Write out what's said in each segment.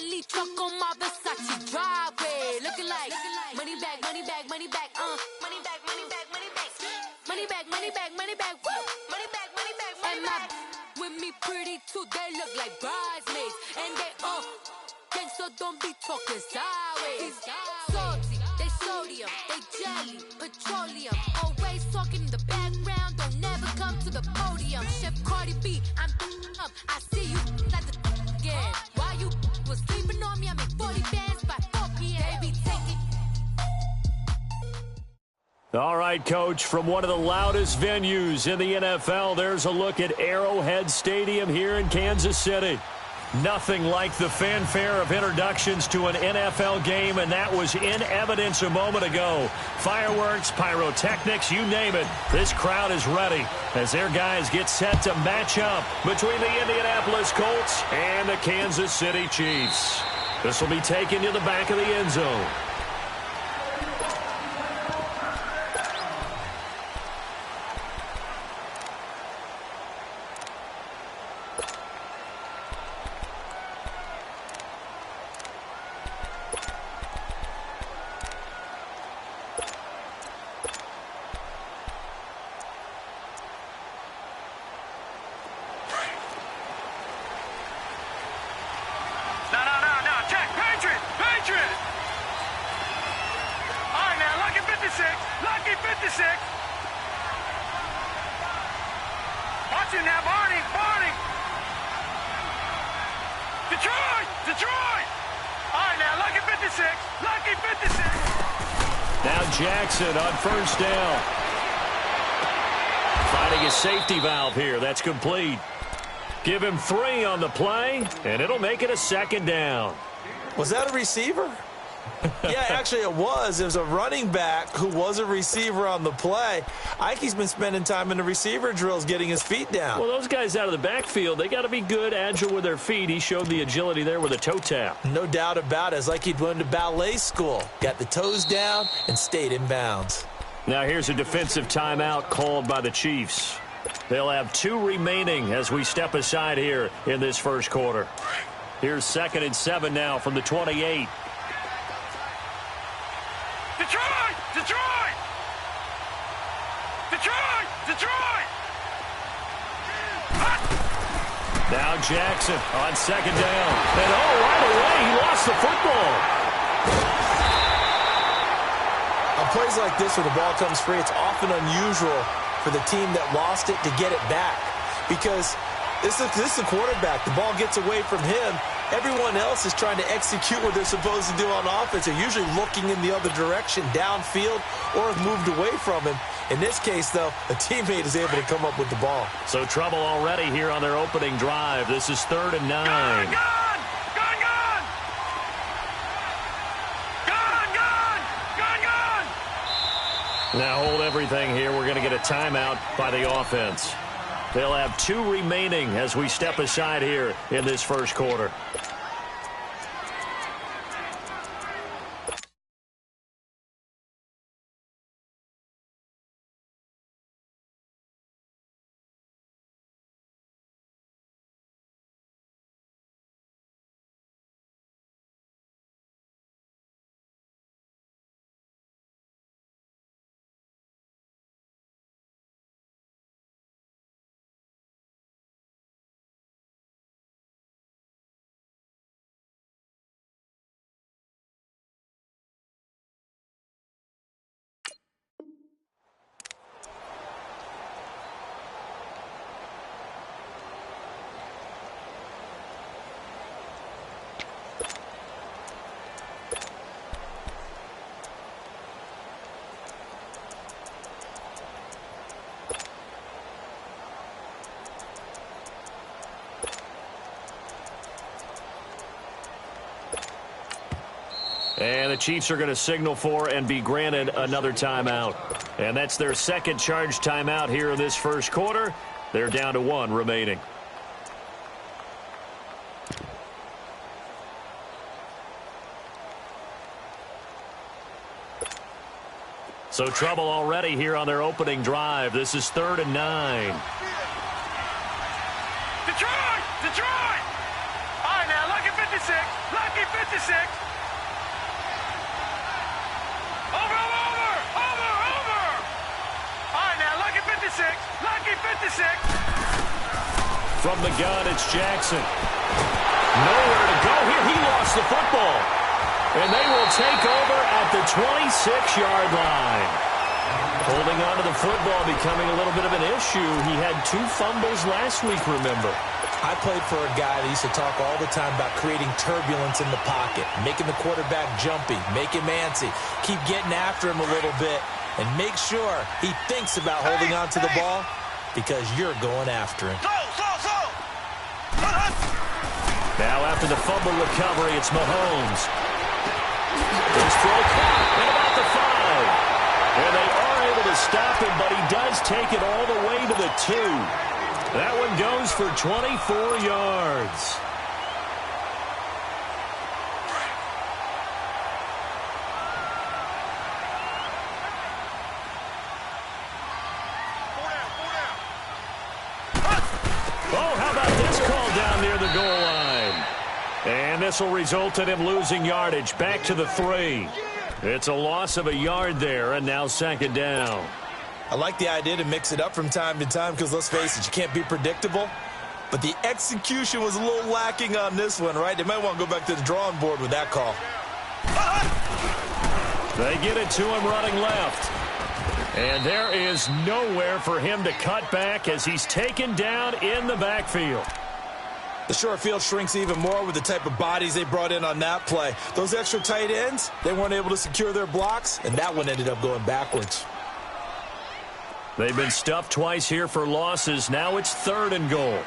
Bentley truck on my Versace driveway. Looking like money back, money back, money back, money back, money back, money back, money back, money back, money back, woo, money back, money back, money back. With me pretty too, they look like bridesmaids, and they gang, so don't be talking sideways. Salty, they sodium, they jelly, petroleum. Always talking in the background, don't never come to the podium. Chef Cardi B, I'm up, I see you like the again. While you was sleeping on me, I make 40 bands by 4 p.m. They be taking. All right, Coach, from one of the loudest venues in the NFL, there's a look at Arrowhead Stadium here in Kansas City. Nothing like the fanfare of introductions to an NFL game, and that was in evidence a moment ago. Fireworks, pyrotechnics, you name it. This crowd is ready as their guys get set to match up between the Indianapolis Colts and the Kansas City Chiefs. This will be taken to the back of the end zone. Lucky 56. Watch him now, Barney. Detroit. All right, now, Lucky 56. Now Jackson on first down. Finding a safety valve here. That's complete. Give him 3 on the play, and it'll make it a second down. Was that a receiver? Yeah, actually it was. It was a running back who was a receiver on the play. I think he's been spending time in the receiver drills getting his feet down. Well, those guys out of the backfield, they got to be good, agile with their feet. He showed the agility there with a toe tap. No doubt about it. It's like he'd went to ballet school. Got the toes down and stayed in bounds. Now here's a defensive timeout called by the Chiefs. They'll have 2 remaining as we step aside here in this first quarter. Here's 2nd and 7 now from the 28. Detroit! Now Jackson on 2nd down. And right away, he lost the football. On plays like this where the ball comes free, it's often unusual for the team that lost it to get it back. Because this is the quarterback. The ball gets away from him. Everyone else is trying to execute what they're supposed to do on offense. They're usually looking in the other direction, downfield, or have moved away from him. In this case, though, a teammate is able to come up with the ball. So trouble already here on their opening drive. This is 3rd and 9. Gone! Now hold everything here. We're going to get a timeout by the offense. They'll have 2 remaining as we step aside here in this first quarter. And the Chiefs are going to signal for and be granted another timeout. And that's their 2nd charge timeout here in this first quarter. They're down to 1 remaining. So trouble already here on their opening drive. This is 3rd and 9. Detroit! All right, now, Lucky 56. 56. Over. All right, now, lucky 56. Lucky 56. From the gun, it's Jackson. Nowhere to go here. He lost the football. And they will take over at the 26-yard line. Holding on to the football becoming a little bit of an issue. He had 2 fumbles last week, remember. I played for a guy that used to talk all the time about creating turbulence in the pocket, making the quarterback jumpy, make him antsy, keep getting after him a little bit, and make sure he thinks about holding on to the ball because you're going after him. Now after the fumble recovery, it's Mahomes. His throw caught at about the 5. And they are able to stop him, but he does take it all the way to the 2. That one goes for 24 yards. Oh, how about this call down near the goal line? And this will result in him losing yardage back to the 3. It's a loss of a yard there, and now 2nd down. I like the idea to mix it up from time to time because, let's face it, you can't be predictable. But the execution was a little lacking on this one, right? They might want to go back to the drawing board with that call. They get it to him running left. And there is nowhere for him to cut back as he's taken down in the backfield. The short field shrinks even more with the type of bodies they brought in on that play. Those extra tight ends, they weren't able to secure their blocks, and that one ended up going backwards. They've been stuffed twice here for losses. Now it's 3rd and goal.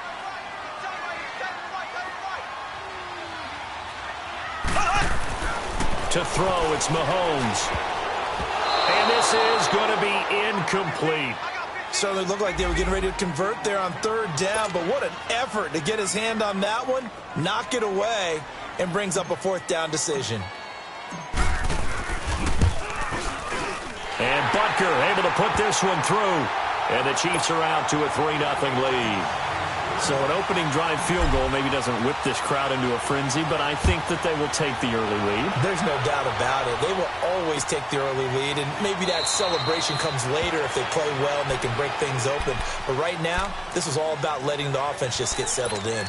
To throw, it's Mahomes. And this is going to be incomplete. Certainly looked like they were getting ready to convert there on 3rd down, but what an effort to get his hand on that one, knock it away, and brings up a 4th down decision. And Butker able to put this one through. And the Chiefs are out to a 3-0 lead. So an opening drive field goal maybe doesn't whip this crowd into a frenzy, but I think that they will take the early lead. There's no doubt about it. They will always take the early lead, and maybe that celebration comes later if they play well and they can break things open. But right now, this is all about letting the offense just get settled in.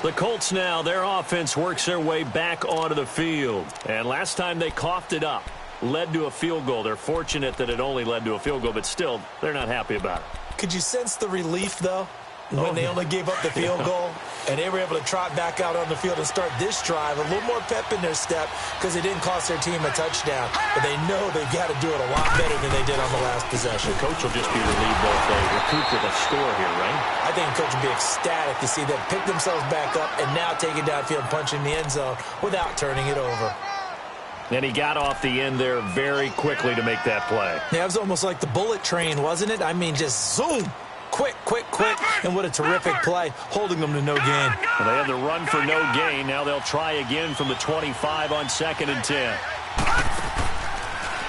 The Colts now, their offense works their way back onto the field. And last time they coughed it up, led to a field goal. They're fortunate that it only led to a field goal, but still, they're not happy about it. Could you sense the relief, though, when they only gave up the field goal and they were able to trot back out on the field and start this drive? A little more pep in their step because they didn't cost their team a touchdown, but they know they've got to do it a lot better than they did on the last possession. The coach will just be relieved that they recoup with a score here, right? I think the coach will be ecstatic to see them pick themselves back up and now take it downfield and punch in the end zone without turning it over. And he got off the end there very quickly to make that play. Yeah, it was almost like the bullet train, wasn't it? I mean, just zoom. Quick, and what a terrific play, holding them to no gain. Well, they had the run for no gain. Now they'll try again from the 25 on 2nd and 10.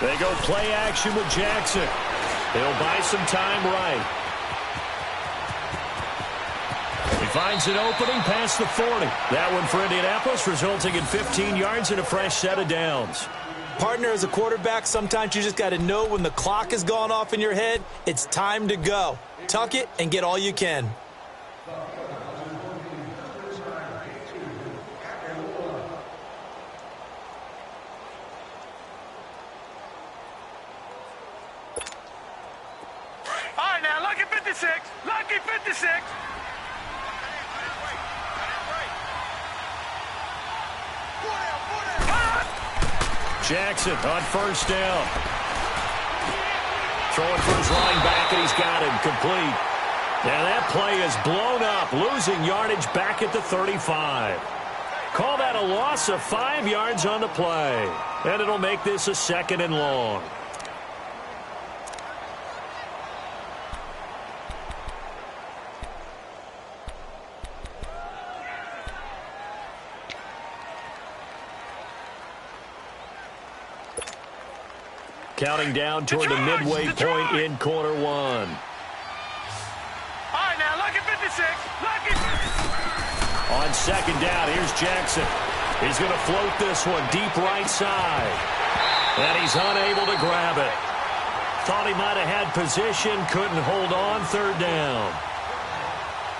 They go play action with Jackson. He'll buy some time right. He finds an opening past the 40. That one for Indianapolis, resulting in 15 yards and a fresh set of downs. Partner, as a quarterback, sometimes you just got to know when the clock has gone off in your head, it's time to go. Tuck it and get all you can. All right, now, lucky 56. Lucky 56. Jackson on 1st down. Throwing for his line back, and he's got him complete. Now that play is blown up, losing yardage back at the 35. Call that a loss of 5 yards on the play. And it'll make this a 2nd and long. Counting down toward the midway point in quarter one. All right, now, lucky 56. Lucky. On 2nd down, here's Jackson. He's going to float this one deep right side. And he's unable to grab it. Thought he might have had position, couldn't hold on, third down.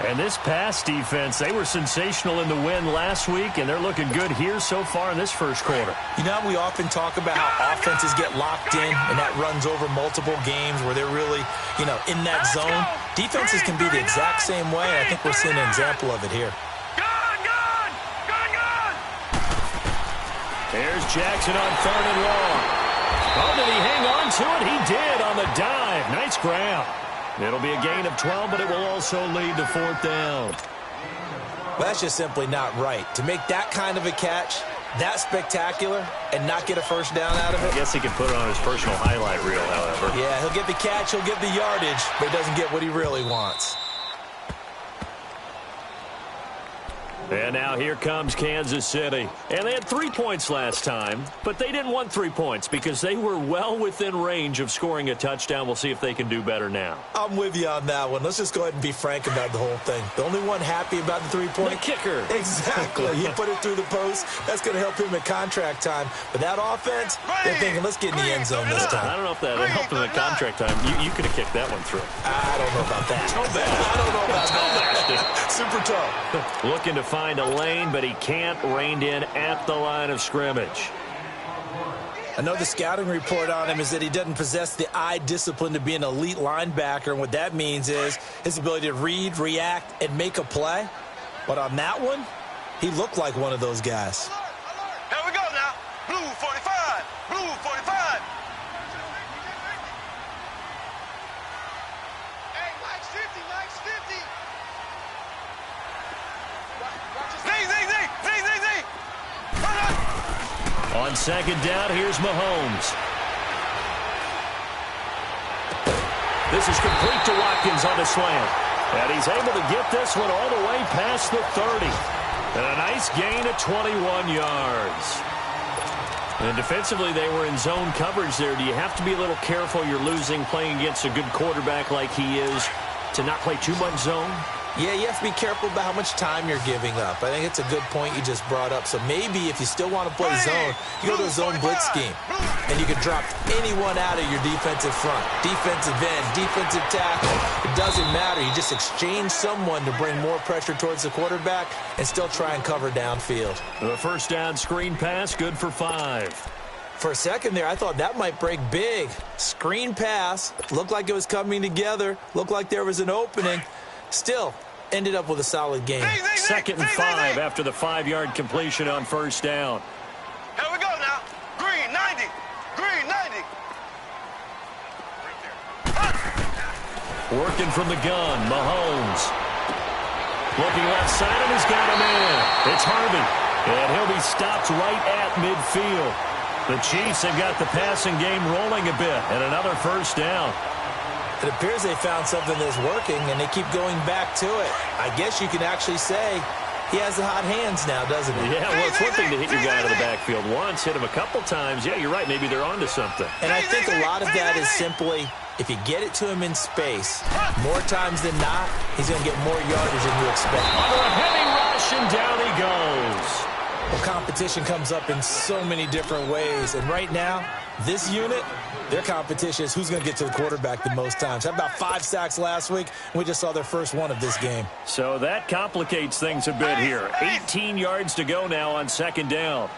And this pass defense, they were sensational in the win last week, and they're looking good here so far in this first quarter. You know, we often talk about how offenses get locked in, and that runs over multiple games where they're really, in that zone. Defenses can be the exact same way, and I think we're seeing an example of it here. There's Jackson on third and long. Oh, did he hang on to it? He did on the dive. Nice grab. It'll be a gain of 12, but it will also lead to fourth down. Well, that's just simply not right. To make that kind of a catch, that spectacular, and not get a first down out of it. I guess he can put it on his personal highlight reel, however. Yeah, he'll get the catch, he'll get the yardage, but he doesn't get what he really wants. And now here comes Kansas City. And they had 3 points last time, but they didn't want 3 points because they were well within range of scoring a touchdown. We'll see if they can do better now. I'm with you on that one. Let's just go ahead and be frank about the whole thing. The only one happy about the 3-point? The kicker. Exactly. He put it through the post. That's going to help him in contract time. But that offense, they're thinking, let's get in the end zone this time. I don't know if that helped him in contract time. You could have kicked that one through. I don't know about that. I don't know about that. Super tough. Looking to find a lane, but he can't. Reined in at the line of scrimmage. I know the scouting report on him is that he doesn't possess the eye discipline to be an elite linebacker, and what that means is his ability to read, react, and make a play. But on that one, he looked like one of those guys. Here we go now. Blue 45. Blue 45. Hey, Mike's 50. Mike's 50. Z. On second down, here's Mahomes. This is complete to Watkins on the slant. And he's able to get this one all the way past the 30. And a nice gain of 21 yards. And defensively, they were in zone coverage there. Do you have to be a little careful? You're losing playing against a good quarterback like he is to not play too much zone? Yeah, you have to be careful about how much time you're giving up. I think it's a good point you just brought up. So maybe if you still want to play zone, you go to a zone blitz scheme. And you can drop anyone out of your defensive front. Defensive end, defensive tackle. It doesn't matter. You just exchange someone to bring more pressure towards the quarterback and still try and cover downfield. The first down screen pass, good for 5. For a second there, I thought that might break big. Screen pass. Looked like it was coming together. Looked like there was an opening. Still, ended up with a solid game. Second and 5 after the 5-yard completion on first down. Here we go now. Green 90. Green 90. Working from the gun, Mahomes. Looking left side, and he's got him in. It's Harvey, and he'll be stopped right at midfield. The Chiefs have got the passing game rolling a bit, and another first down. It appears they found something that's working, and they keep going back to it. I guess you can actually say he has the hot hands now, doesn't he? Yeah, well, it's one thing to hit your guy out of the backfield once, hit him a couple times. Yeah, you're right. Maybe they're onto something. And I think a lot of that is simply, if you get it to him in space, more times than not, he's going to get more yardage than you expect. Under a heavy rush, and down he goes. Well, competition comes up in so many different ways, and right now, this unit, their competition is who's going to get to the quarterback the most times. How about 5 sacks last week? We just saw their first one of this game. So that complicates things a bit here. 18 yards to go now on second down.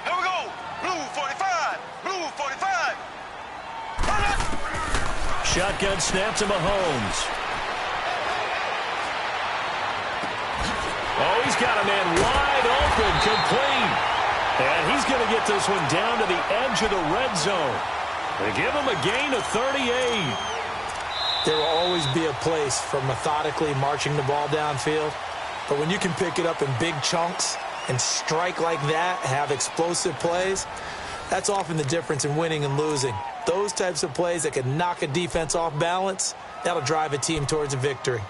Here we go. Blue 45. Blue 45. Shotgun snap to Mahomes. Oh, he's got a man wide open, complete. And he's going to get this one down to the edge of the red zone. They give him a gain of 38. There will always be a place for methodically marching the ball downfield. But when you can pick it up in big chunks and strike like that, have explosive plays, that's often the difference in winning and losing. Those types of plays that can knock a defense off balance, that'll drive a team towards a victory.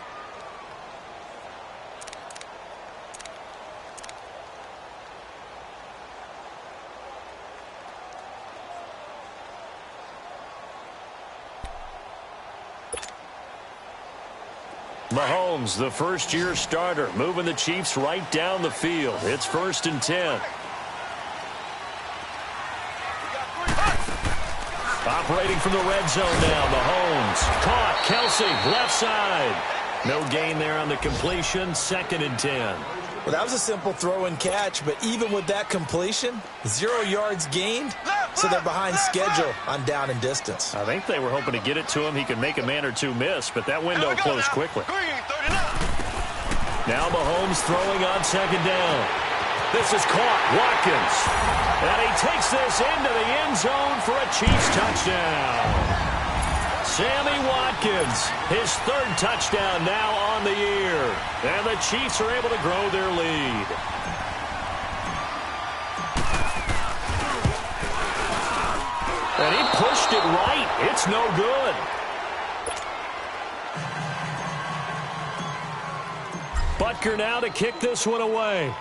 Mahomes, the first-year starter, moving the Chiefs right down the field. It's 1st and 10. Operating from the red zone now, Mahomes. Caught, Kelsey, left side. No gain there on the completion, 2nd and 10. Well, that was a simple throw and catch, but even with that completion, 0 yards gained, so they're behind schedule on down and distance. I think they were hoping to get it to him. He could make a man or two miss, but that window closed quickly. Now Mahomes throwing on 2nd down. This is caught, Watkins. And he takes this into the end zone for a Chiefs touchdown. Sammy Watkins, his 3rd touchdown now on the year. And the Chiefs are able to grow their lead. And he pushed it right. It's no good. Butker now to kick this one away.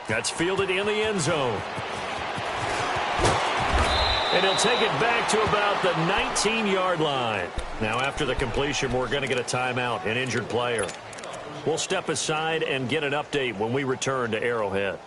That's fielded in the end zone. And he'll take it back to about the 19-yard line. Now, after the completion, we're going to get a timeout, an injured player. We'll step aside and get an update when we return to Arrowhead.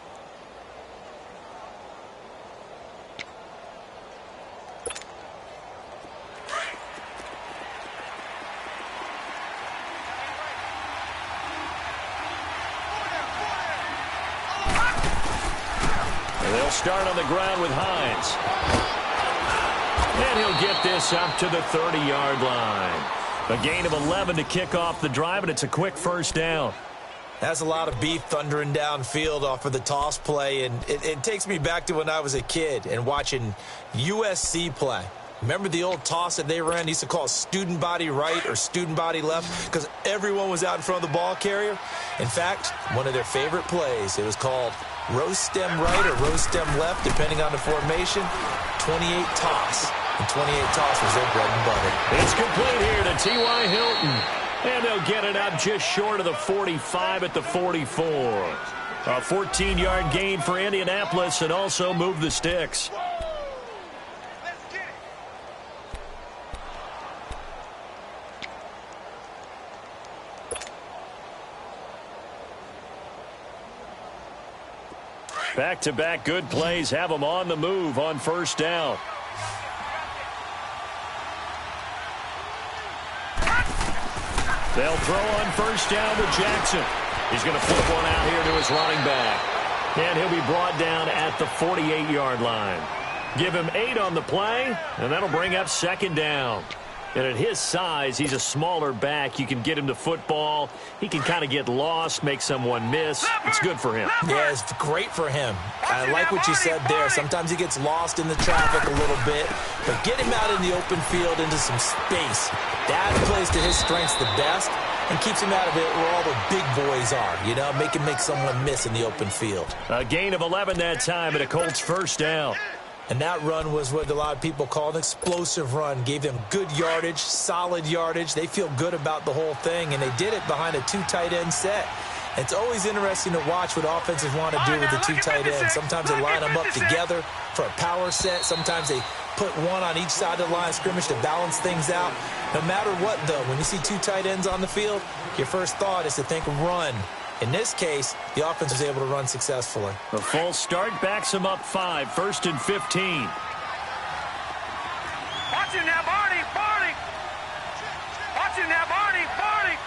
They'll start on the ground with Hines. And he'll get this up to the 30-yard line. A gain of 11 to kick off the drive, and it's a quick 1st down. That's a lot of beef thundering downfield off of the toss play, and it takes me back to when I was a kid and watching USC play. Remember the old toss that they ran? They used to call it student body right or student body left because everyone was out in front of the ball carrier. In fact, one of their favorite plays, it was called rose stem right or rose stem left, depending on the formation, 28 toss. And 28 toss was their bread and butter. It's complete here to T.Y. Hilton. And they'll get it up just short of the 45 at the 44. A 14-yard gain for Indianapolis and also move the sticks. Back-to-back good plays have them on the move on 1st down. They'll throw on 1st down to Jackson. He's going to flip one out here to his running back. And he'll be brought down at the 48-yard line. Give him 8 on the play, and that'll bring up 2nd down. And at his size, he's a smaller back. You can get him to football. He can kind of get lost, make someone miss. It's good for him. Yeah, it's great for him. I like what you said there. Sometimes he gets lost in the traffic a little bit, but get him out in the open field into some space. That plays to his strengths the best and keeps him out of it where all the big boys are, you know, make him make someone miss in the open field. A gain of 11 that time and a Colts 1st down. And that run was what a lot of people call an explosive run. Gave them good yardage, solid yardage. They feel good about the whole thing, and they did it behind a 2 tight end set. It's always interesting to watch what offenses want to do with the 2 tight ends. Sometimes they line them up together for a power set. Sometimes they put one on each side of the line of scrimmage to balance things out. No matter what, though, when you see 2 tight ends on the field, your first thought is to think run. In this case, the offense was able to run successfully. The full start backs him up 5, 1st and 15. Watch it now, Barney, Barney. Watch it now, Barney, Barney.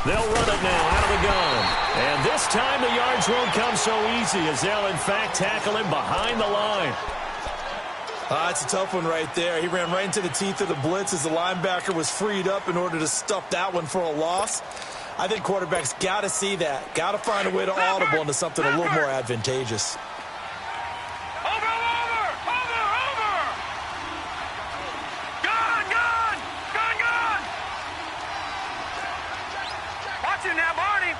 They'll run it now out of the gun. And this time the yards won't come so easy as they'll, in fact, tackle him behind the line. It's a tough one right there. He ran right into the teeth of the blitz as the linebacker was freed up in order to stuff that one for a loss. I think quarterbacks got to see that. Got to find a way to audible into something a little more advantageous. Over! Gone! Watch it now, Barney!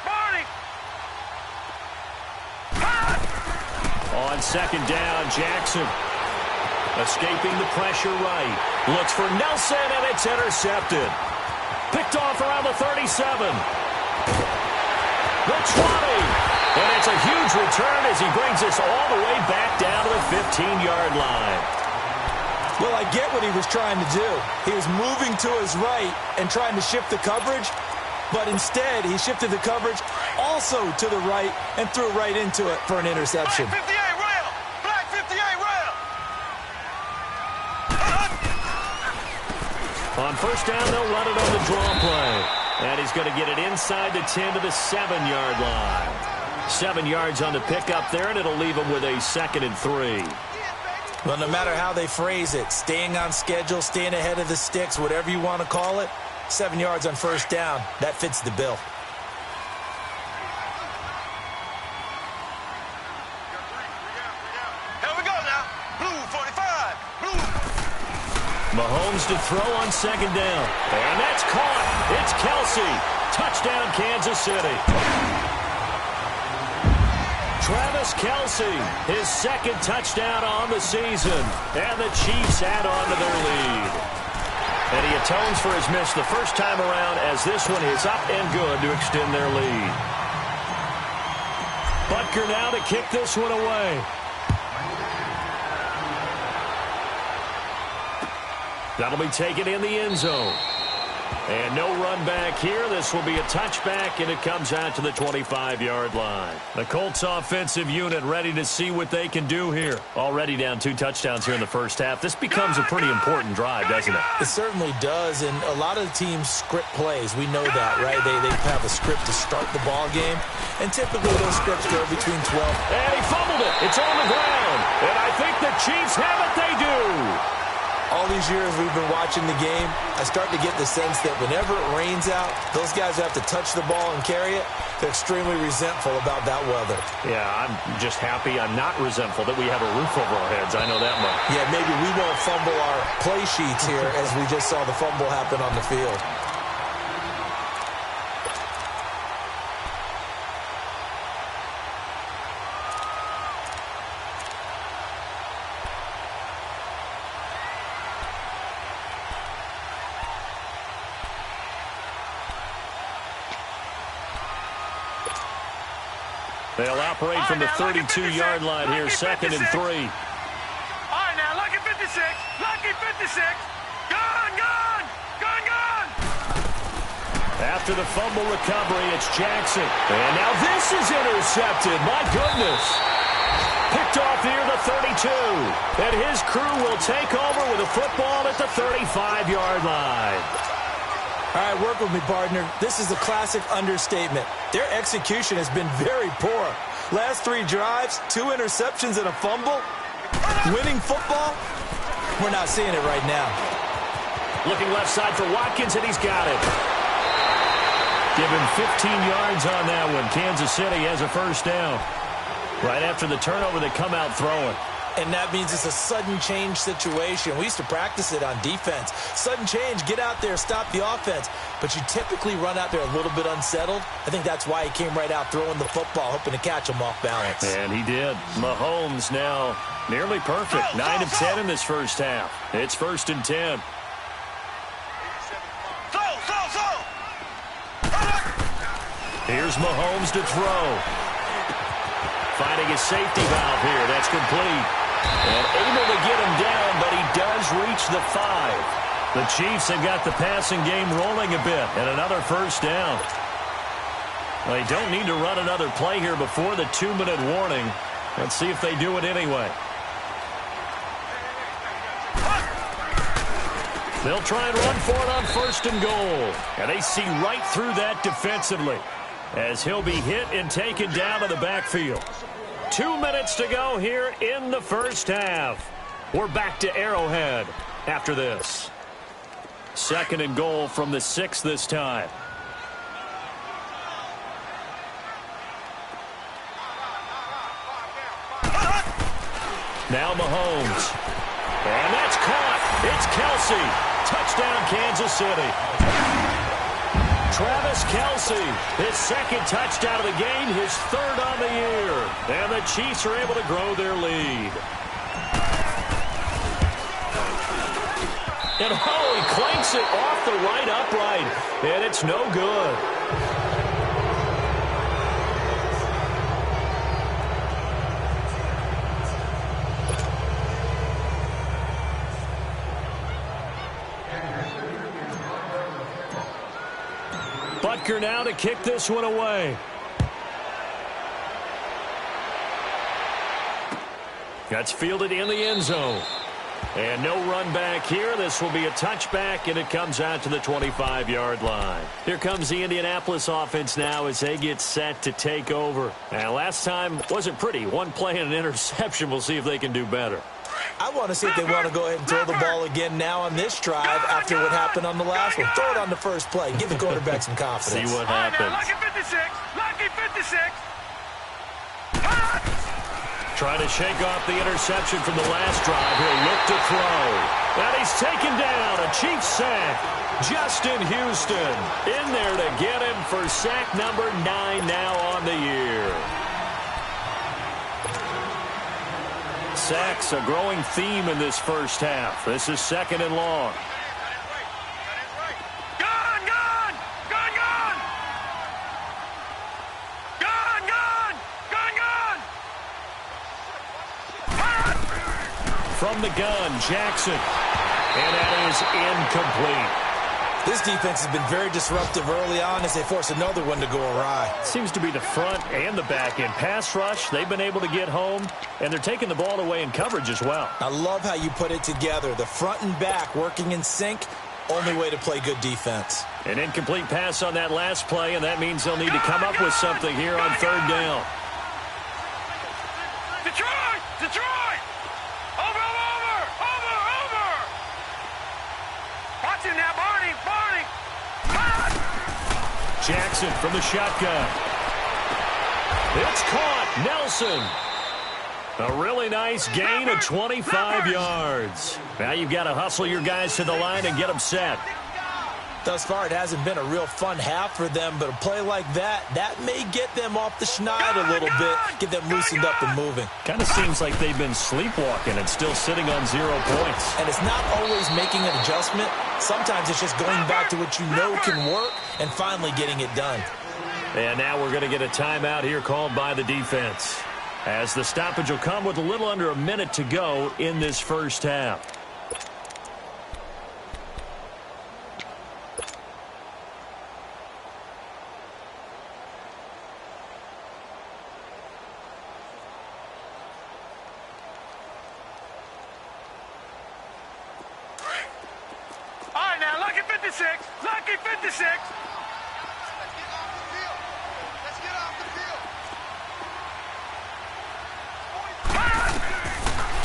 On 2nd down, Jackson. Escaping the pressure right. Looks for Nelson, and it's intercepted. Picked off around the 37. The 20. And it's a huge return as he brings us all the way back down to the 15-yard line. Well, I get what he was trying to do. He was moving to his right and trying to shift the coverage, but instead he shifted the coverage also to the right and threw right into it for an interception. Black 58 rail! Black 58 rail! On first down, they'll run it on the draw play. And he's going to get it inside the 10 to the 7-yard line. 7 yards on the pickup there, and it'll leave him with a 2nd and 3. Well, no matter how they phrase it, staying on schedule, staying ahead of the sticks, whatever you want to call it, 7 yards on first down, that fits the bill. Here we go now. Blue 45. Blue. Mahomes to throw on 2nd down. And that's caught. It's Kelsey. Touchdown, Kansas City. Travis Kelsey, his 2nd touchdown on the season. And the Chiefs add on to their lead. And he atones for his miss the first time around as this one is up and good to extend their lead. Butker now to kick this one away. That'll be taken in the end zone. And no run back here. This will be a touchback, and it comes out to the 25-yard line. The Colts offensive unit ready to see what they can do here. Already down 2 touchdowns here in the first half. This becomes a pretty important drive, doesn't it? It certainly does, and a lot of the teams script plays. We know that, right? They have a script to start the ball game, and typically those scripts go between 12. And he fumbled it. It's on the ground. And I think the Chiefs have it. They do. All these years we've been watching the game, I start to get the sense that whenever it rains out, those guys who have to touch the ball and carry it, they're extremely resentful about that weather. Yeah, I'm just happy I'm not resentful that we have a roof over our heads. I know that much. Yeah, maybe we won't fumble our play sheets here as we just saw the fumble happen on the field. They'll operate from the 32-yard line here, 2nd and 3. All right, now, lucky 56. Lucky 56. Gone, gone. Gone, gone. After the fumble recovery, it's Jackson. And now this is intercepted. My goodness. Picked off near the 32. And his crew will take over with a football at the 35-yard line. All right, work with me, partner. This is a classic understatement. Their execution has been very poor. Last 3 drives, 2 interceptions and a fumble. Winning football? We're not seeing it right now. Looking left side for Watkins, and he's got it. Give him 15 yards on that one. Kansas City has a first down. Right after the turnover, they come out throwing. And that means it's a sudden change situation. We used to practice it on defense. Sudden change, get out there, stop the offense. But you typically run out there a little bit unsettled. I think that's why he came right out throwing the football, hoping to catch him off balance. And he did. Mahomes now nearly perfect. 9 of 10 in this first half. It's 1st and 10. Here's Mahomes to throw. Finding a safety valve here. That's complete. And able to get him down, but he does reach the 5. The Chiefs have got the passing game rolling a bit. And another first down. Well, they don't need to run another play here before the 2-minute warning. Let's see if they do it anyway. They'll try and run for it on 1st and goal. And they see right through that defensively as he'll be hit and taken down to the backfield. 2 minutes to go here in the first half. We're back to Arrowhead after this. 2nd and goal from the 6 this time. Now Mahomes. And that's caught. It's Kelsey. Touchdown, Kansas City. Travis Kelsey, his 2nd touchdown of the game, his 3rd on the year. And the Chiefs are able to grow their lead. And he clanks it off the right upright. And it's no good. Butker now to kick this one away. That's fielded in the end zone. And no run back here. This will be a touchback, and it comes out to the 25-yard line. Here comes the Indianapolis offense now as they get set to take over. Now, last time wasn't pretty. One play and an interception. We'll see if they can do better. I want to see if they want to go ahead and throw the ball again now on this drive after what happened on the last one. Throw it on the first play. Give the quarterback some confidence. See what happens. Lucky 56. Lucky 56. Trying to shake off the interception from the last drive. He'll look to throw. And he's taken down. A Chiefs sack. Justin Houston in there to get him for sack number 9 now on the year. Sacks, a growing theme in this first half. This is second and long. From the gun, Jackson. And that is incomplete. This defense has been very disruptive early on as they force another one to go awry. Seems to be the front and the back end. Pass rush, they've been able to get home, and they're taking the ball away in coverage as well. I love how you put it together. The front and back working in sync, only way to play good defense. An incomplete pass on that last play, and that means they'll need to come up with something here on third down. Detroit! Detroit! Over! Watch it now, Barney! Jackson from the shotgun. It's caught. Nelson. A really nice gain of 25 yards. Now you've got to hustle your guys to the line and get them set. Thus far, it hasn't been a real fun half for them, but a play like that may get them off the schneid a little bit, get them loosened up and moving. Kind of seems like they've been sleepwalking and still sitting on 0 points. And it's not always making an adjustment. Sometimes it's just going back to what you know can work and finally getting it done. And now we're going to get a timeout here called by the defense, as the stoppage will come with a little under a minute to go in this first half. Lucky 56.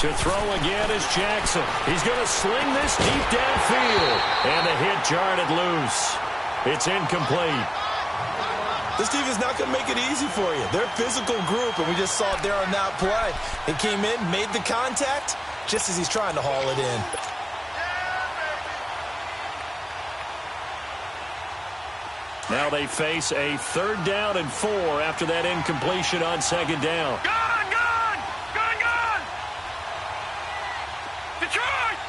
To throw again is Jackson. He's going to sling this deep downfield. And the hit jarred it loose. It's incomplete. This team is not going to make it easy for you. They're a physical group, and we just saw it there on that play. He came in, made the contact, just as he's trying to haul it in. Now they face a 3rd down and 4 after that incompletion on 2nd down. Gone!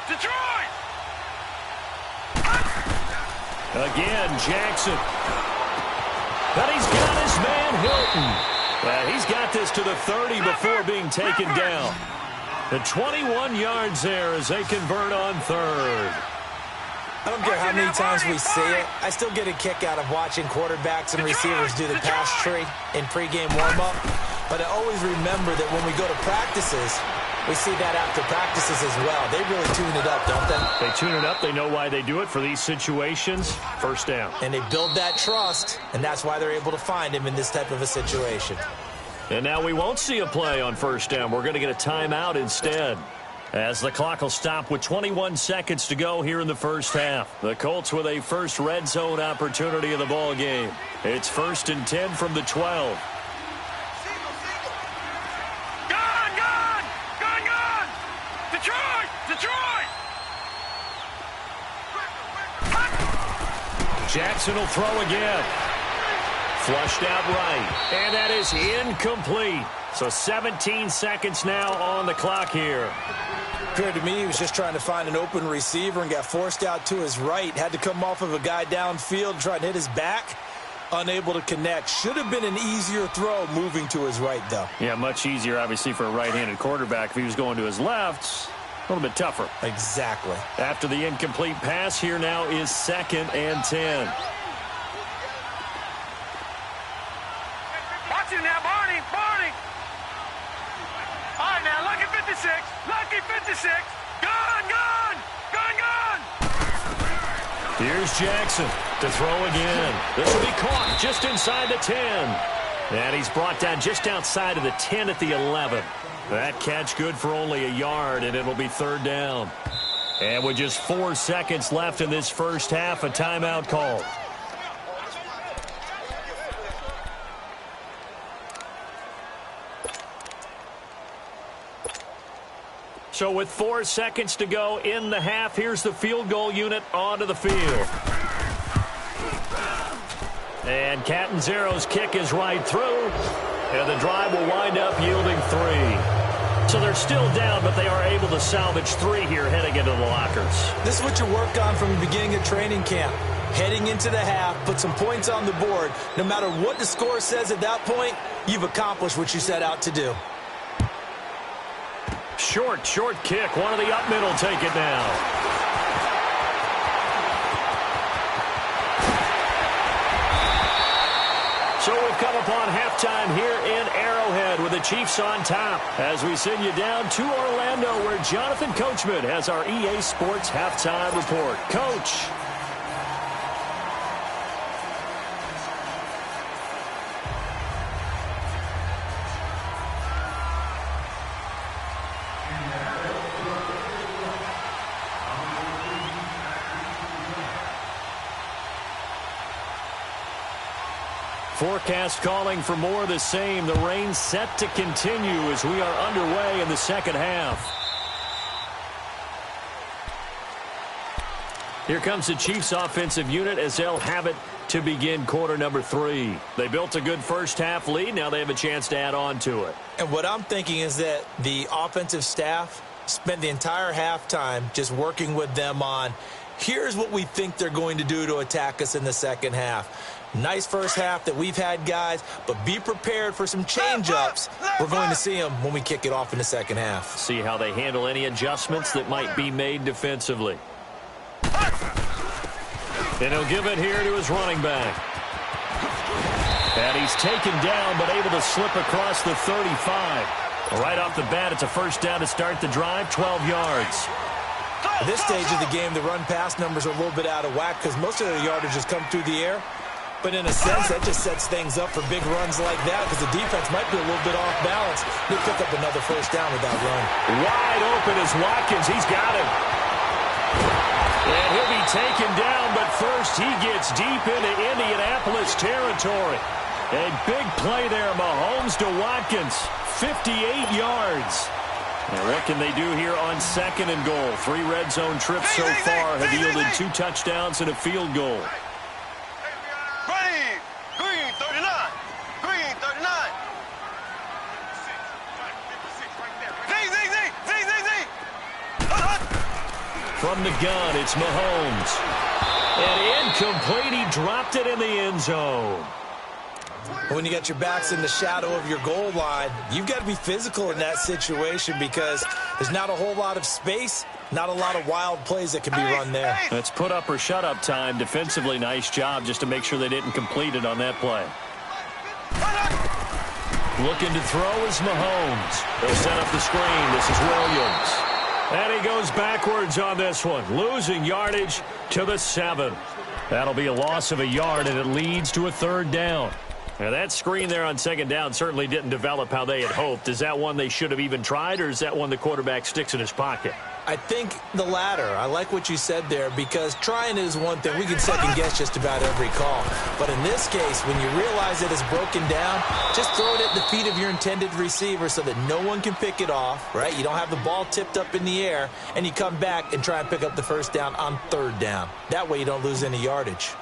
Detroit! Again, Jackson. But he's got his man Hilton. He's got this to the 30 before being taken down. The 21 yards there as they convert on 3rd. I don't care how many times we see it. I still get a kick out of watching quarterbacks and receivers do the pass tree in pregame warm-up. But I always remember that when we go to practices, we see that after practices as well. They really tune it up, don't they? They tune it up. They know why they do it for these situations. First down. And they build that trust, and that's why they're able to find him in this type of a situation. And now we won't see a play on 1st down. We're going to get a timeout instead, as the clock will stop with 21 seconds to go here in the first half. The Colts with a first red zone opportunity of the ball game. It's 1st and 10 from the 12. Jackson will throw again. Flushed out right. And that is incomplete. So 17 seconds now on the clock here. Appeared to me he was just trying to find an open receiver and got forced out to his right. Had to come off of a guy downfield, try to hit his back. Unable to connect. Should have been an easier throw moving to his right, though. Yeah, much easier, obviously, for a right-handed quarterback. If he was going to his left, a little bit tougher. Exactly. After the incomplete pass, here now is 2nd and 10. got you now, Barney. Barney. All right, now, lucky 56. Lucky 56. Gone, gone. Gone, gone. Here's Jackson to throw again. This will be caught just inside the 10. And he's brought down just outside of the 10 at the 11. That catch good for only a yard, and it'll be third down. And with just 4 seconds left in this first half, a timeout called. So with 4 seconds to go in the half, here's the field goal unit onto the field. And Catanzaro's kick is right through. And the drive will wind up yielding 3. So they're still down, but they are able to salvage 3 here heading into the lockers. This is what you work on from the beginning of training camp. Heading into the half, put some points on the board. No matter what the score says at that point, you've accomplished what you set out to do. Short kick. One of the up middle take it now. So we've come upon halftime here in Arrowhead with the Chiefs on top as we send you down to Orlando where Jonathan Coachman has our EA Sports halftime report. Coach. Forecast calling for more of the same. The rain set to continue as we are underway in the second half. Here comes the Chiefs offensive unit as they'll have it to begin quarter number 3. They built a good first half lead. Now they have a chance to add on to it. And what I'm thinking is that the offensive staff spent the entire halftime just working with them on, here's what we think they're going to do to attack us in the second half. Nice first half that we've had, guys, but be prepared for some change-ups. We're going to see them when we kick it off in the second half. See how they handle any adjustments that might be made defensively. And he'll give it here to his running back. And he's taken down but able to slip across the 35. Right off the bat, it's a first down to start the drive, 12 yards. At this stage of the game, the run-pass numbers are a little bit out of whack because most of the yardage has come through the air. But in a sense, that just sets things up for big runs like that because the defense might be a little bit off balance. They pick up another first down with that run. Wide open is Watkins. He's got him. And he'll be taken down, but first he gets deep into Indianapolis territory. A big play there, Mahomes to Watkins. 58 yards. Now what can they do here on second and goal? 3 red zone trips so far have yielded 2 touchdowns and a field goal. Green 39. Green 39. From the gun, it's Mahomes. And incomplete. He dropped it in the end zone. When you got your backs in the shadow of your goal line, you've got to be physical in that situation because there's not a whole lot of space, not a lot of wild plays that can be run there. That's put up or shut up time. Defensively, nice job just to make sure they didn't complete it on that play. Looking to throw is Mahomes. They'll set up the screen. This is Williams. And he goes backwards on this one, losing yardage to the 7. That'll be a loss of a yard, and it leads to a third down. Now, that screen there on second down certainly didn't develop how they had hoped. Is that one they should have even tried, or is that one the quarterback sticks in his pocket? I think the latter. I like what you said there because trying is one thing. We can second-guess just about every call. But in this case, when you realize it is broken down, just throw it at the feet of your intended receiver so that no one can pick it off, right? You don't have the ball tipped up in the air, and you come back and try and pick up the first down on third down. That way you don't lose any yardage.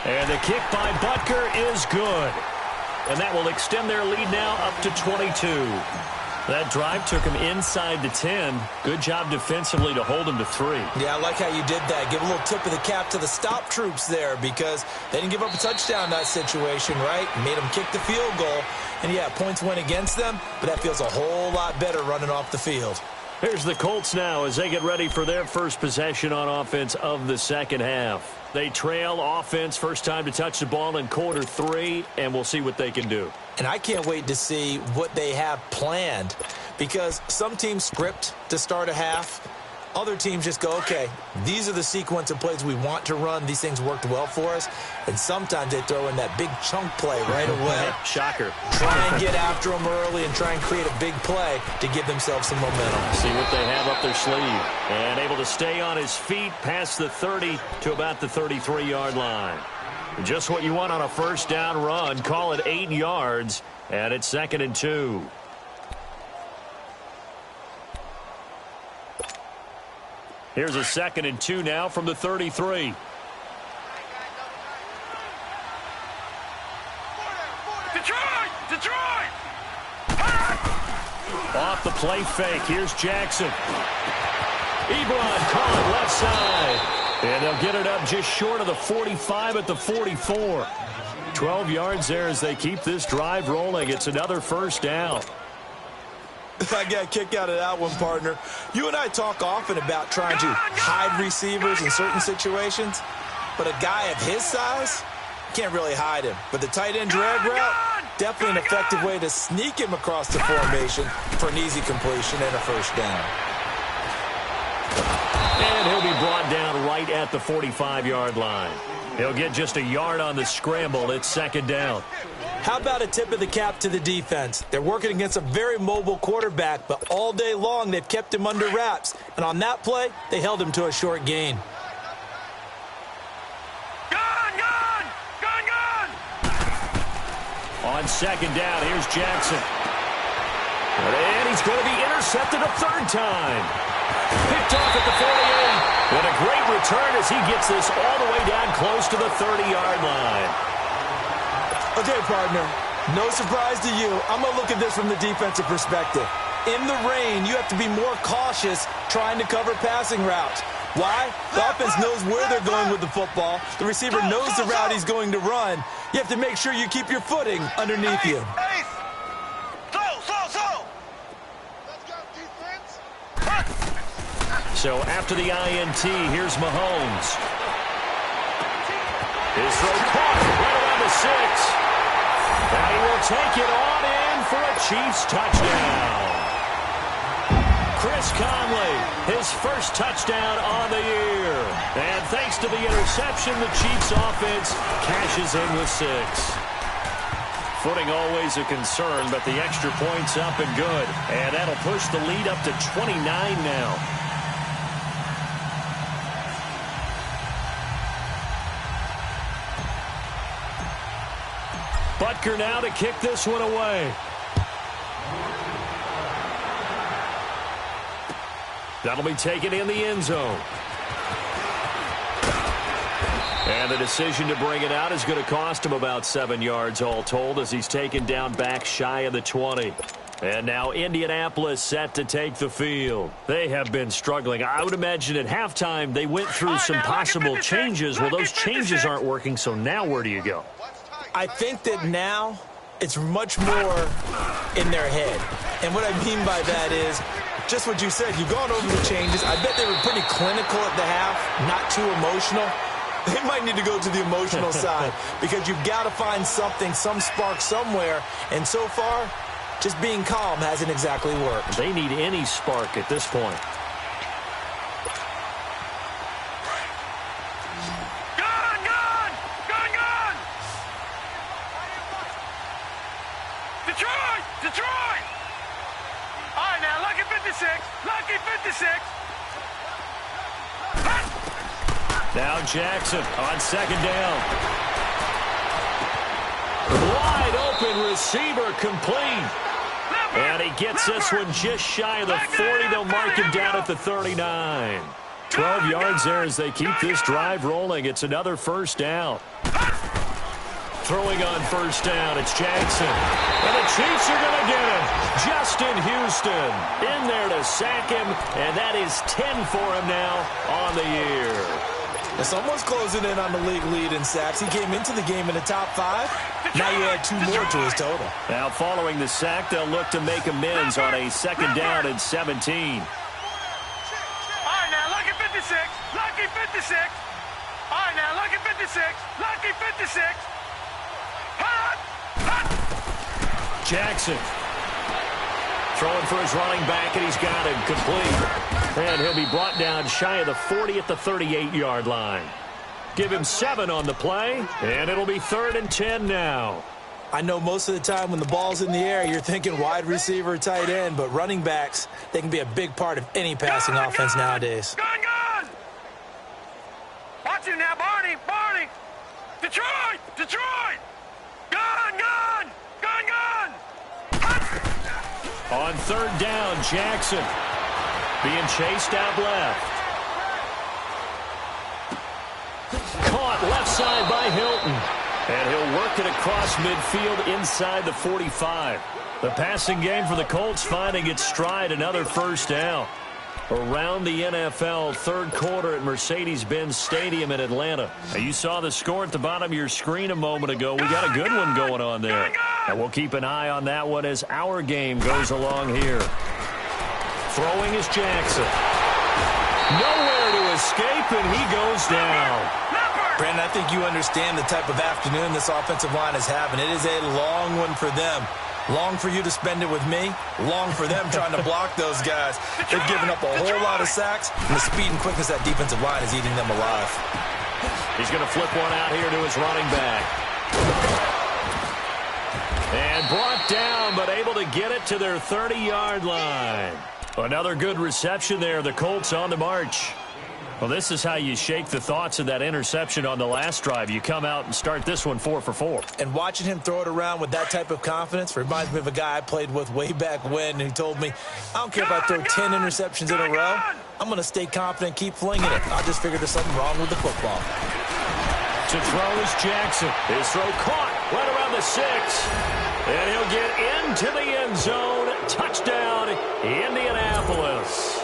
And the kick by Butker is good. And that will extend their lead now up to 22. That drive took him inside the 10. Good job defensively to hold him to 3. Yeah, I like how you did that. Give a little tip of the cap to the stop troops there because they didn't give up a touchdown in that situation, right? Made them kick the field goal. And, yeah, points went against them, but that feels a whole lot better running off the field. Here's the Colts now as they get ready for their first possession on offense of the second half. They trail offense, first time to touch the ball in quarter 3, and we'll see what they can do. And I can't wait to see what they have planned, because some teams script to start a half. Other teams just go, okay, these are the sequence of plays we want to run. These things worked well for us. And sometimes they throw in that big chunk play right away. Shocker. Try and get after them early and try and create a big play to give themselves some momentum. See what they have up their sleeve. And able to stay on his feet past the 30 to about the 33-yard line. Just what you want on a first down run. Call it 8 yards, and it's 2nd and 2. Here's a 2nd and 2 now from the 33. Detroit! Off the play fake. Here's Jackson. Ebron caught left side. And they'll get it up just short of the 45 at the 44. 12 yards there as they keep this drive rolling. It's another first down. I got a kick out of that one, partner. You and I talk often about trying to hide receivers in certain situations, but a guy of his size can't really hide him. But the tight end drag route, definitely an effective way to sneak him across the formation for an easy completion and a first down. And he'll be brought down right at the 45-yard line. He'll get just a yard on the scramble. It's 2nd down. How about a tip of the cap to the defense? They're working against a very mobile quarterback, but all day long they've kept him under wraps. And on that play, they held him to a short gain. Gone! On 2nd down, here's Jackson. And he's going to be intercepted a 3rd time. Picked off at the 48. And a great return as he gets this all the way down close to the 30-yard line. Okay, partner, no surprise to you. I'm going to look at this from the defensive perspective. In the rain, you have to be more cautious trying to cover passing routes. Why? The offense knows where they're going with the football. The receiver knows the route he's going to run. You have to make sure you keep your footing underneath you. So after the INT, here's Mahomes. His throw caught right around the 6. And he will take it on in for a Chiefs touchdown. Chris Conley, his first touchdown on the year. And thanks to the interception, the Chiefs offense cashes in with 6. Footing always a concern, but the extra point's up and good. And that'll push the lead up to 29 now. Butker now to kick this one away. That'll be taken in the end zone. And the decision to bring it out is going to cost him about 7 yards all told as he's taken down back shy of the 20. And now Indianapolis set to take the field. They have been struggling. I would imagine at halftime they went through some possible changes. Well, those changes aren't working, so now where do you go? I think that now it's much more in their head. And what I mean by that is just what you said. You've gone over the changes. I bet they were pretty clinical at the half, not too emotional. They might need to go to the emotional side because you've got to find something, some spark somewhere. And so far, just being calm hasn't exactly worked. They need any spark at this point. Detroit! All right, now, lucky 56. Lucky 56. Now Jackson on 2nd down. Wide open receiver complete. And he gets this one just shy of the 40. They'll mark him down at the 39. 12 yards there as they keep this drive rolling. It's another first down. Throwing on first down, it's Jackson. And the Chiefs are going to get him. Justin Houston in there to sack him, and that is 10 for him now on the year. Someone's closing in on the league lead in sacks. He came into the game in the top 5. Now you add 2 more to his total. Now following the sack, they'll look to make amends on a 2nd down and 17. 56. Lucky 56. Hot. Hot. Jackson throwing for his running back, and he's got him complete. And he'll be brought down shy of the 40 at the 38-yard line. Give him 7 on the play, and it'll be 3rd and 10 now. I know most of the time when the ball's in the air, you're thinking wide receiver, tight end, but running backs, they can be a big part of any passing offense nowadays. Gun! Watch it now, Barney! Barney! Detroit! Detroit! Gun! On 3rd down, Jackson being chased out left. Caught left side by Hilton. And he'll work it across midfield inside the 45. The passing game for the Colts finding its stride, another 1st down. Around the NFL, 3rd quarter at Mercedes-Benz Stadium in Atlanta. Now, you saw the score at the bottom of your screen a moment ago. We got a good one going on there. And we'll keep an eye on that one as our game goes along here. Throwing is Jackson. Nowhere to escape, and he goes down. Brandon, I think you understand the type of afternoon this offensive line is having. It is a long one for them. Long for you to spend it with me. Long for them trying to block those guys. They've given up a whole lot of sacks, and the speed and quickness of that defensive line is eating them alive. He's going to flip one out here to his running back. And brought down, but able to get it to their 30-yard line. Another good reception there. The Colts on the march. Well, this is how you shake the thoughts of that interception on the last drive. You come out and start this one 4 for 4. And watching him throw it around with that type of confidence reminds me of a guy I played with way back when who told me, I don't care if I throw 10 interceptions in a row. I'm going to stay confident and keep flinging it. I just figured there's something wrong with the football. To throw is Jackson. His throw caught right around the 6. And he'll get into the end zone. Touchdown, Indianapolis.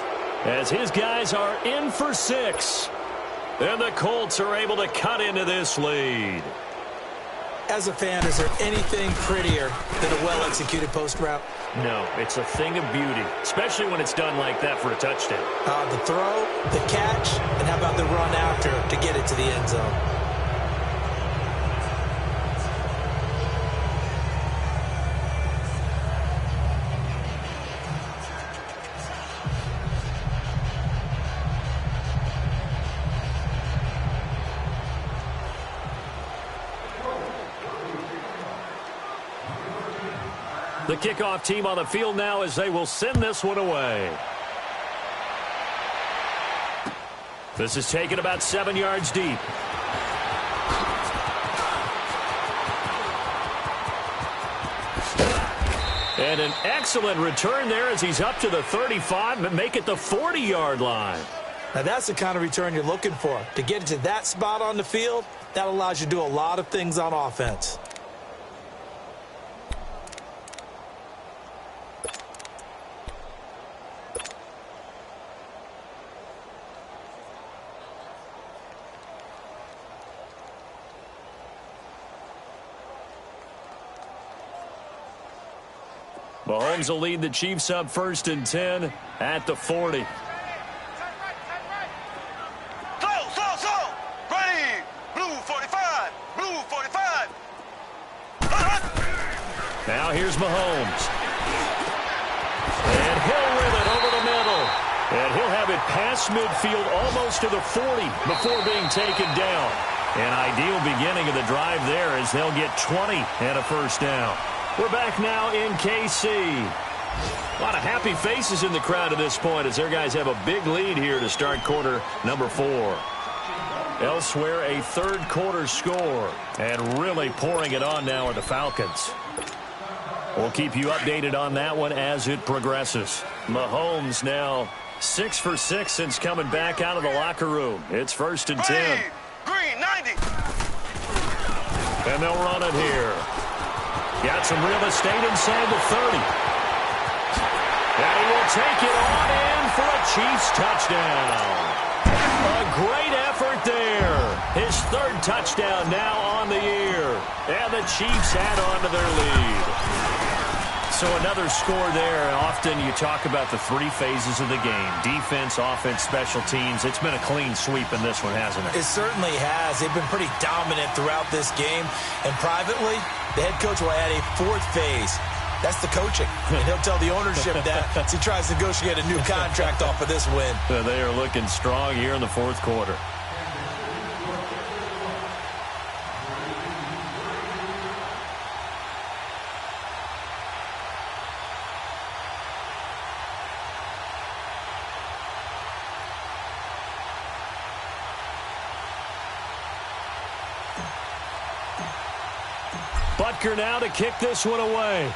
As his guys are in for 6. And the Colts are able to cut into this lead. As a fan, is there anything prettier than a well-executed post route? No, it's a thing of beauty, especially when it's done like that for a touchdown. The throw, the catch, and how about the run after to get it to the end zone? The kickoff team on the field now as they will send this one away. This is taken about 7 yards deep. And an excellent return there as he's up to the 35 and make it the 40-yard line. Now that's the kind of return you're looking for. To get it to that spot on the field, that allows you to do a lot of things on offense. Mahomes will lead the Chiefs up 1st and 10 at the 40. Slow. Ready. Blue 45. Blue 45. Now here's Mahomes. And he'll rip it over the middle. And he'll have it past midfield almost to the 40 before being taken down. An ideal beginning of the drive there as they'll get 20 and a 1st down. We're back now in KC. A lot of happy faces in the crowd at this point as their guys have a big lead here to start quarter number 4. Elsewhere, a 3rd quarter score. And really pouring it on now are the Falcons. We'll keep you updated on that one as it progresses. Mahomes now 6 for 6 since coming back out of the locker room. It's 1st and 10. Green 90. And they'll run it here. Got some real estate inside the 30. And he will take it on in for a Chiefs touchdown. A great effort there. His 3rd touchdown now on the year. And the Chiefs add on to their lead. So another score there. Often you talk about the three phases of the game. Defense, offense, special teams. It's been a clean sweep in this one, hasn't it? It certainly has. They've been pretty dominant throughout this game. And privately, the head coach will add a fourth phase. That's the coaching. And he'll tell the ownership that as he tries to negotiate a new contract off of this win. They are looking strong here in the fourth quarter. Butker now to kick this one away.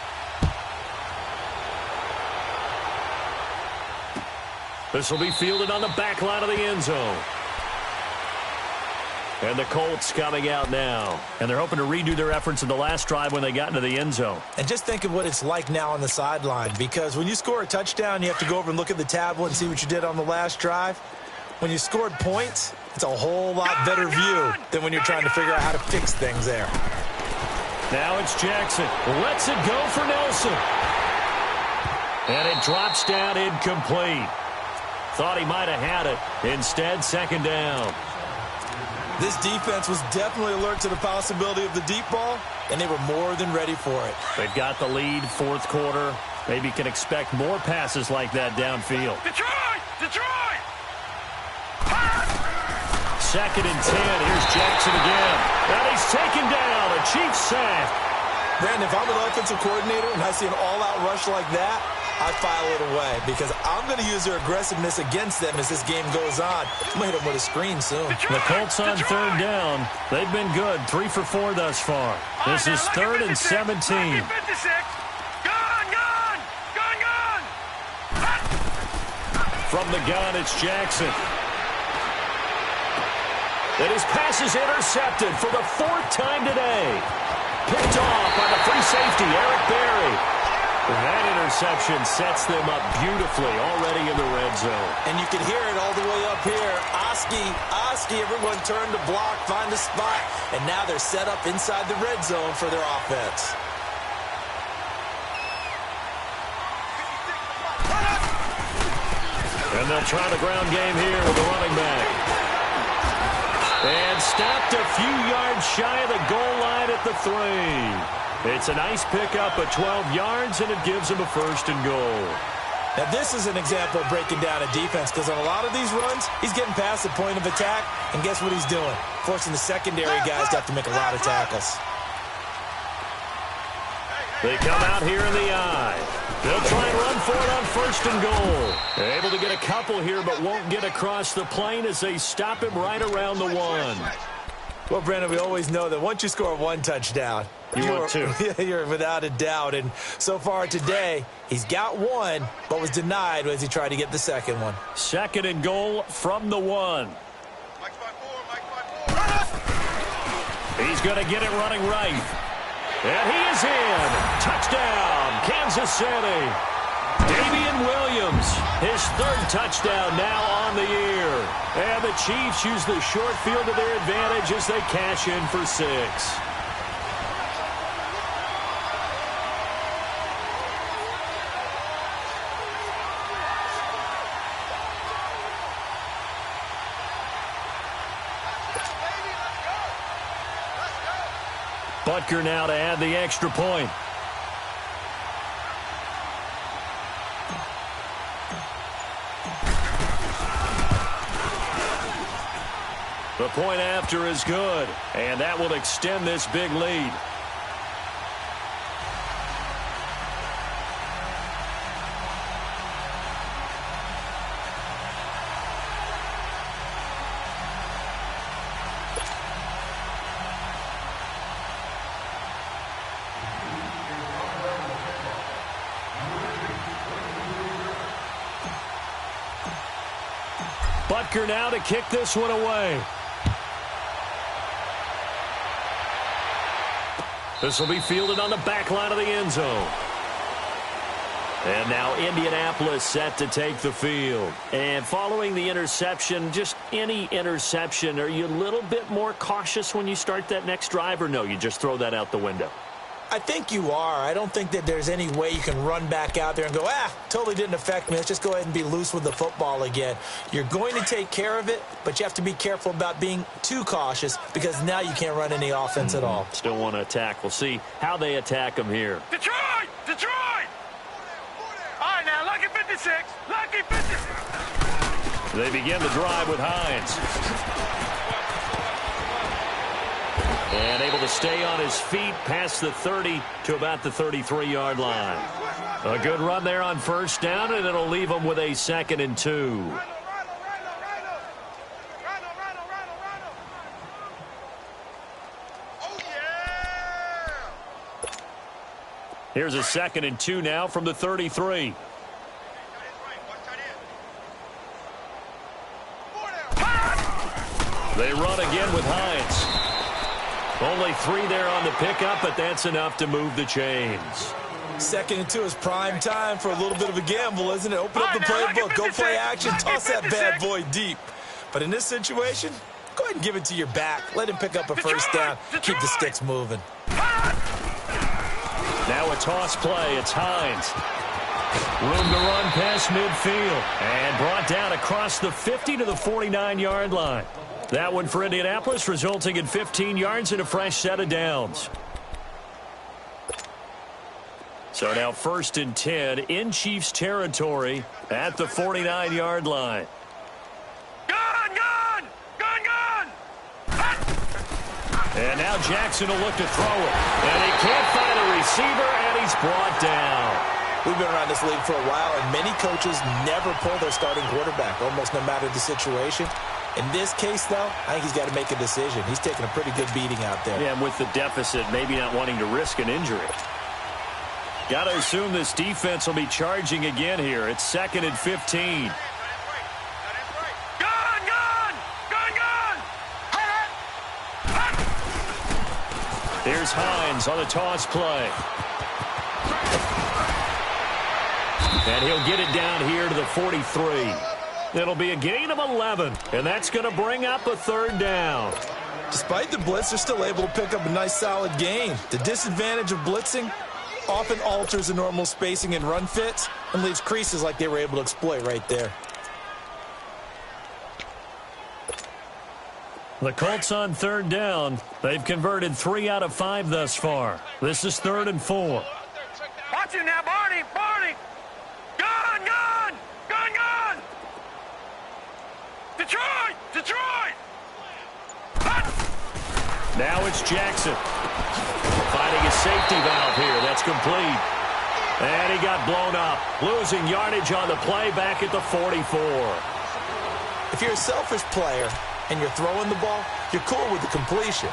This will be fielded on the back line of the end zone. And the Colts coming out now. And they're hoping to redo their efforts in the last drive when they got into the end zone. And just think of what it's like now on the sideline, because when you score a touchdown, you have to go over and look at the tablet and see what you did on the last drive. When you scored points, it's a whole lot better view than when you're trying to figure out how to fix things there. Now it's Jackson. Lets it go for Nelson. And it drops down incomplete. Thought he might have had it. Instead, second down. This defense was definitely alert to the possibility of the deep ball, and they were more than ready for it. They've got the lead, fourth quarter. Maybe can expect more passes like that downfield. Detroit! Detroit! Second and 10. Here's Jackson again. And he's taken down. A Chiefs sack. Brandon, if I'm an offensive coordinator and I see an all-out rush like that, I file it away because I'm going to use their aggressiveness against them as this game goes on. I'm going to hit them with a screen soon. The Colts on third down. They've been good. 3 for 4 thus far. This is third and 17. Gone! From the gun, it's Jackson. And his pass is intercepted for the fourth time today. Picked off by the free safety, Eric Berry. That interception sets them up beautifully already in the red zone. And you can hear it all the way up here. Oski, everyone turned to block, find a spot, and now they're set up inside the red zone for their offense. And they'll try the ground game here with the running back. And stopped a few yards shy of the goal line at the 3. It's a nice pickup of 12 yards, and it gives him a first and goal. Now, this is an example of breaking down a defense because on a lot of these runs, he's getting past the point of attack, and guess what he's doing? Forcing the secondary guys to have to make a lot of tackles. They come out here in the eye. They'll try and run for it on first and goal. They're able to get a couple here, but won't get across the plane as they stop him right around the 1. Well, Brandon, we always know that once you score one touchdown, you're without a doubt. And so far today, he's got one, but was denied as he tried to get the second one. Second and goal from the 1. He's going to get it running right. And he is in. Touchdown, Kansas City. Damian Williams, his third touchdown now on the year. And the Chiefs use the short field to their advantage as they cash in for 6. Butker now to add the extra point. The point after is good, and that will extend this big lead. Butker now to kick this one away. This will be fielded on the back line of the end zone. And now Indianapolis set to take the field. And following the interception, just any interception, are you a little bit more cautious when you start that next drive, or no, you just throw that out the window? I think you are. I don't think that there's any way you can run back out there and go, totally didn't affect me. Let's just go ahead and be loose with the football again. You're going to take care of it, but you have to be careful about being too cautious because now you can't run any offense at all. Still want to attack. We'll see how they attack him here. Detroit! Detroit! All right, now, lucky 56. Lucky 56. They begin the drive with Hines. And able to stay on his feet past the 30 to about the 33-yard line. A good run there on first down, and it'll leave them with a 2nd and 2. Here's a 2nd and 2 now from the 33. They run again with Hines. Only 3 there on the pickup, but that's enough to move the chains. 2nd and 2 is prime time for a little bit of a gamble, isn't it? Open up the playbook, go play action, toss that bad boy deep. But in this situation, go ahead and give it to your back. Let him pick up a first down. Keep the sticks moving. Now a toss play. It's Hines. Room to run past midfield. And brought down across the 50 to the 49-yard line. That one for Indianapolis, resulting in 15 yards and a fresh set of downs. So now 1st and 10 in Chiefs territory at the 49-yard line. Gun, gun! Gun, gun! And now Jackson will look to throw it. And he can't find a receiver, and he's brought down. We've been around this league for a while, and many coaches never pull their starting quarterback, almost no matter the situation. In this case, though, I think he's got to make a decision. He's taking a pretty good beating out there. Yeah, and with the deficit, maybe not wanting to risk an injury. Got to assume this defense will be charging again here. It's 2nd and 15. Gun, gun! Gun, gun! Here's Hines on the toss play. And he'll get it down here to the 43. It'll be a gain of 11, and that's going to bring up a 3rd down. Despite the blitz, they're still able to pick up a nice, solid gain. The disadvantage of blitzing often alters the normal spacing and run fits and leaves creases like they were able to exploit right there. The Colts on 3rd down. They've converted 3 out of 5 thus far. This is 3rd and 4. Watch him now, Barney! Barney! Gun, gun! Gun, gun! Detroit! Detroit! Now it's Jackson. Finding a safety valve here. That's complete. And he got blown up. Losing yardage on the play back at the 44. If you're a selfish player and you're throwing the ball, you're cool with the completion.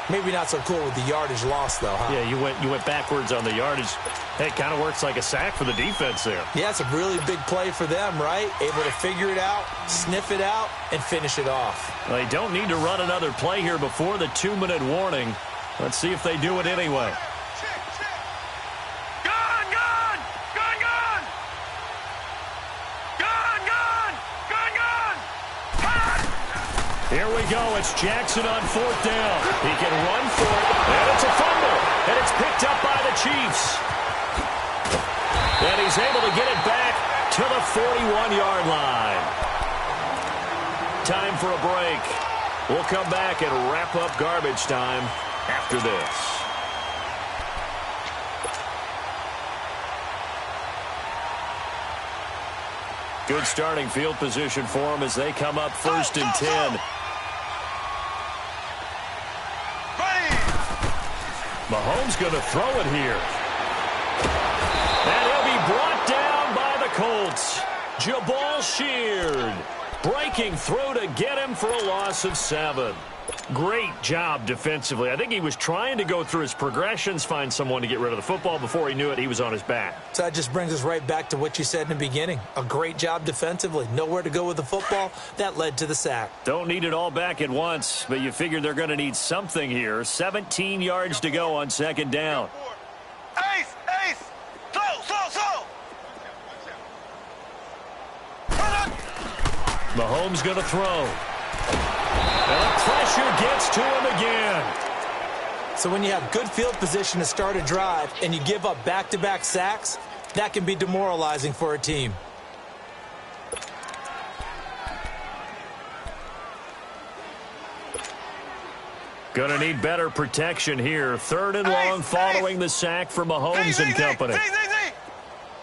Maybe not so cool with the yardage loss, though, huh? Yeah, you went backwards on the yardage. Hey, it kind of works like a sack for the defense there. Yeah, it's a really big play for them, right? Able to figure it out, sniff it out, and finish it off. Well, they don't need to run another play here before the 2-minute warning. Let's see if they do it anyway. Gun, gun! Gun, gun! Gun, gun! Gun, gun! Here we go. It's Jackson on 4th down. He can run for it, and it's a fumble. And it's picked up by the Chiefs. And he's able to get it back to the 41-yard line. Time for a break. We'll come back and wrap up garbage time after this. Good starting field position for them as they come up 1st and 10. Mahomes going to throw it here. And he'll be brought down by the Colts. Jabal Sheard breaking through to get him for a loss of 7. Great job defensively. I think he was trying to go through his progressions, find someone to get rid of the football. Before he knew it, he was on his back. So that just brings us right back to what you said in the beginning. A great job defensively. Nowhere to go with the football. That led to the sack. Don't need it all back at once, but you figure they're going to need something here. 17 yards to go on 2nd down. Ace! Ace! Slow! Slow! Slow! Mahomes going to throw. And the pressure gets to him again. So when you have good field position to start a drive and you give up back-to-back sacks, that can be demoralizing for a team. Going to need better protection here. Third and long following the sack for Mahomes and company. Here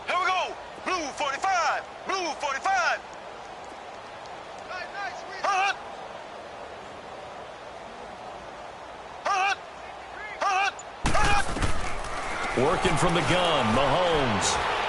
we go. Blue 45. Blue 45. Working from the gun, Mahomes.